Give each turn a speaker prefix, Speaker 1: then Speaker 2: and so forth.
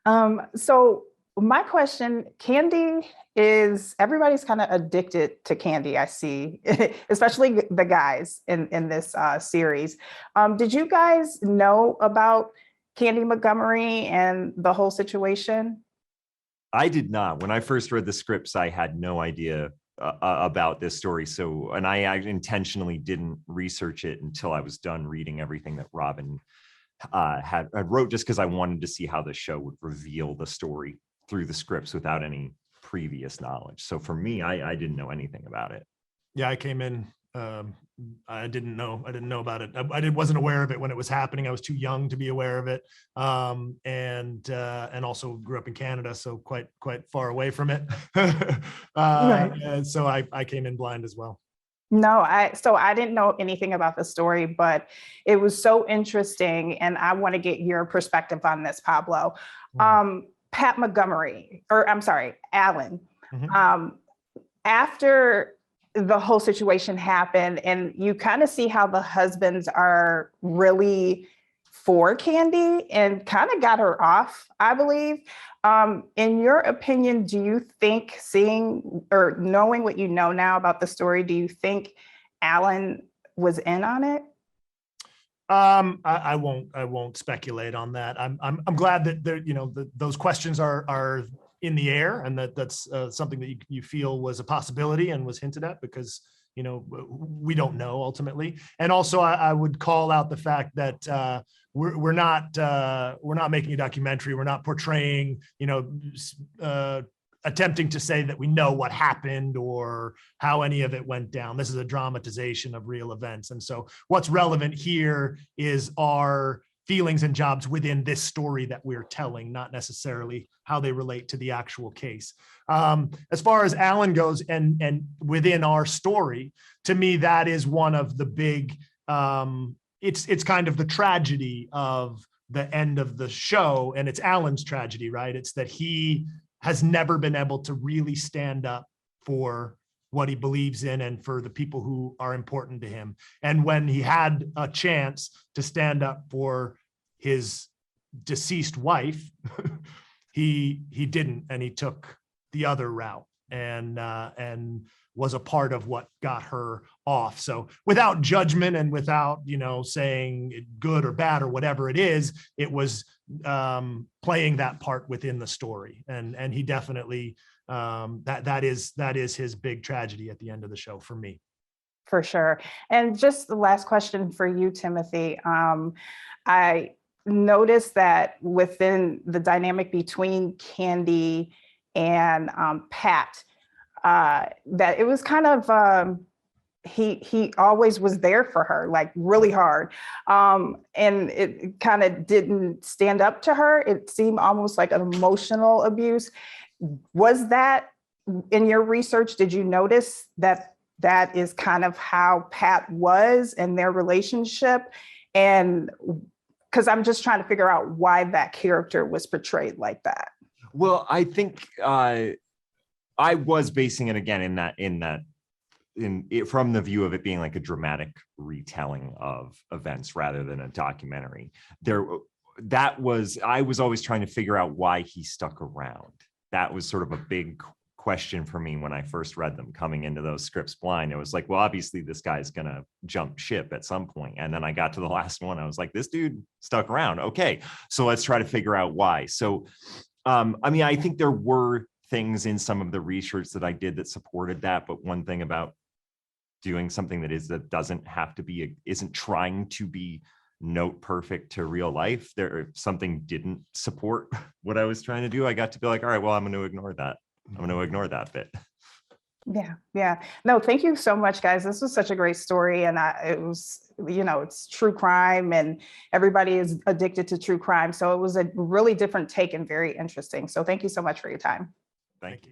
Speaker 1: So my question, candy is everybody's kind of addicted to candy, I see, especially the guys in this series. Did you guys know about Candy Montgomery and the whole situation?
Speaker 2: I did not. When I first read the scripts, I had no idea about this story. So, and I intentionally didn't research it until I was done reading everything that Robin I wrote, just because I wanted to see how the show would reveal the story through the scripts without any previous knowledge. So for me, I didn't know anything about it.
Speaker 3: Yeah, I came in. I didn't know about it. Wasn't aware of it when it was happening. I was too young to be aware of it, and also grew up in Canada, so quite far away from it. So I came in blind as well.
Speaker 1: No, I didn't know anything about the story, but it was so interesting, and I want to get your perspective on this, Pablo. Pat Montgomery, or I'm sorry, Alan. After the whole situation happened, and you kind of see how the husbands are really for Candy and kind of got her off, I believe. In your opinion, do you think, seeing or knowing what you know now about the story, do you think Alan was in on it?
Speaker 3: I won't speculate on that. I'm glad that there, those questions are in the air, and that's something that you feel was a possibility and was hinted at, because we don't know ultimately. And also I would call out the fact that we're not making a documentary. We're not portraying, attempting to say that we know what happened or how any of it went down. This is a dramatization of real events. And so what's relevant here is our feelings and jobs within this story that we're telling, not necessarily how they relate to the actual case. As far as Alan goes, and within our story, to me, that is one of the big, it's kind of the tragedy of the end of the show, and it's Alan's tragedy, right? It's that he has never been able to really stand up for what he believes in and for the people who are important to him. And when he had a chance to stand up for his deceased wife, he didn't, and he took the other route and was a part of what got her off. So without judgment and without, saying good or bad or whatever it is, it was playing that part within the story. And he definitely, that is his big tragedy at the end of the show for me.
Speaker 1: For sure. And just the last question for you, Timothy. I noticed that within the dynamic between Candy and Pat, that it was kind of he always was there for her, like really hard, and it kind of didn't stand up to her. It seemed almost like an emotional abuse. Was that in your research? Did you notice that that is kind of how Pat was in their relationship? And because I'm just trying to figure out why that character was portrayed like that.
Speaker 2: Well, I think I was basing it again from the view of it being like a dramatic retelling of events rather than a documentary. I was always trying to figure out why he stuck around. That was sort of a big question for me when I first read them coming into those scripts blind. It was like, well, obviously this guy's gonna jump ship at some point. And then I got to the last one. I was like, this dude stuck around. Okay, so let's try to figure out why. So, I think there were things in some of the research that I did that supported that. But one thing about doing something that doesn't have to be, isn't trying to be note perfect to real life, something didn't support what I was trying to do, I got to be like, all right, well, I'm going to ignore that. I'm going to ignore that bit.
Speaker 1: Yeah. No, thank you so much, guys. This was such a great story. And it was, it's true crime and everybody is addicted to true crime. So it was a really different take and very interesting. So thank you so much for your time.
Speaker 2: Thank you.